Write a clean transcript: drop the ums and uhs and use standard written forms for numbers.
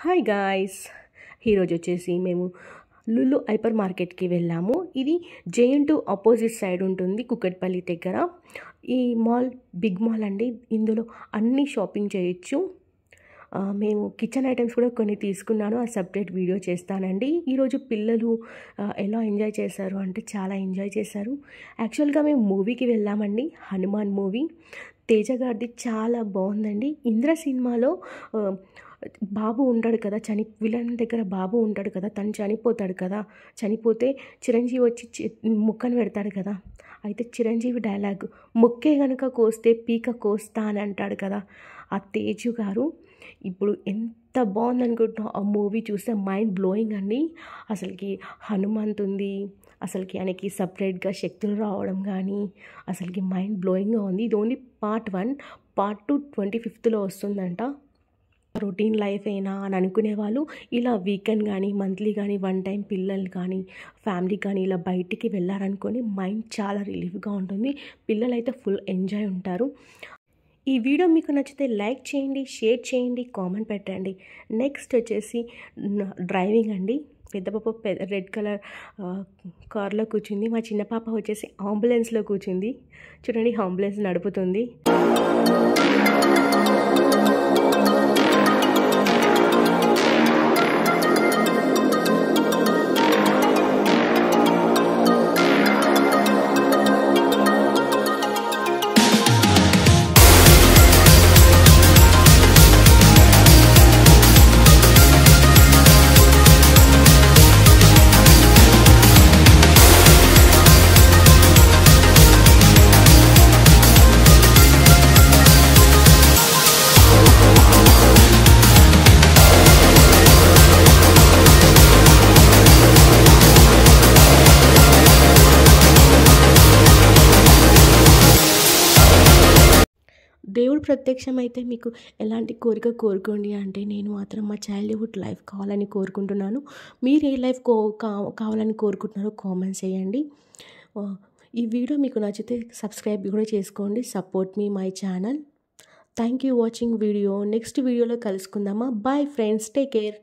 Hi guys, ఈరోజు వచ్చేసి మేము లులు హైపర్ మార్కెట్కి వెళ్ళాము. ఇది జేఎన్2 ఆపోజిట్ సైడ్ ఉంటుంది, కుక్కట్పల్లి దగ్గర. ఈ మాల్ బిగ్ మాల్ అండి. ఇందులో అన్ని షాపింగ్ చేయొచ్చు. మేము కిచెన్ ఐటమ్స్ కూడా కొన్ని తీసుకున్నాను, ఆ సపరేట్ వీడియో చేస్తానండి. ఈరోజు పిల్లలు ఎలా ఎంజాయ్ చేశారు అంటే చాలా ఎంజాయ్ చేశారు. యాక్చువల్గా మేము మూవీకి వెళ్ళామండి, హనుమాన్ మూవీ. తేజ గారిది చాలా బాగుందండి. ఇంద్ర సినిమాలో బాబు ఉంటాడు కదా, విలన్ దగ్గర బాబు ఉంటాడు కదా, తను చనిపోతాడు కదా. చనిపోతే చిరంజీవి వచ్చి ముక్కను పెడతాడు కదా. అయితే చిరంజీవి డైలాగ్, ముక్కే కనుక కోస్తే పీక కోస్తా అని అంటాడు కదా. ఆ తేజు గారు ఇప్పుడు ఎంత బాగుందనుకుంటున్నాం. ఆ మూవీ చూస్తే మైండ్ బ్లోయింగ్ అండి. అసలుకి హనుమంత్ ఉంది, అసలుకి ఆయనకి సపరేట్గా శక్తులు రావడం కానీ అసలుకి మైండ్ బ్లోయింగ్గా ఉంది. ఇది ఓన్లీ పార్ట్ 1. పార్ట్ 2 25th వస్తుందంట. రొటీన్ లైఫ్ అయినా అని అనుకునే వాళ్ళు ఇలా వీకెండ్ కానీ మంత్లీ కానీ వన్ టైం పిల్లలు కానీ ఫ్యామిలీ కానీ ఇలా బయటికి వెళ్ళారనుకొని మైండ్ చాలా రిలీఫ్గా ఉంటుంది. పిల్లలైతే ఫుల్ ఎంజాయ్ ఉంటారు. ఈ వీడియో మీకు నచ్చితే లైక్ చేయండి, షేర్ చేయండి, కామెంట్ పెట్టండి. నెక్స్ట్ వచ్చేసి డ్రైవింగ్ అండి. పెద్ద పాప రెడ్ కలర్ కార్లో కూర్చుంది. మా చిన్న పాప వచ్చేసి అంబులెన్స్లో కూర్చుంది. చూడండి, అంబులెన్స్ నడుపుతుంది. దేవుడు ప్రత్యక్షమైతే మీకు ఎలాంటి కోరిక కోరుకోండి అంటే, నేను మాత్రం మా చైల్డ్హుడ్ లైఫ్ కావాలని కోరుకుంటున్నాను. మీరు ఏ లైఫ్ కావాలని కోరుకుంటున్నారో కామెంట్స్ చేయండి. ఈ వీడియో మీకు నచ్చితే సబ్స్క్రైబ్ కూడా చేసుకోండి. సపోర్ట్ మీ my channel. Thank you watching video. Next వీడియోలో కలుసుకుందామా. Bye friends, take care.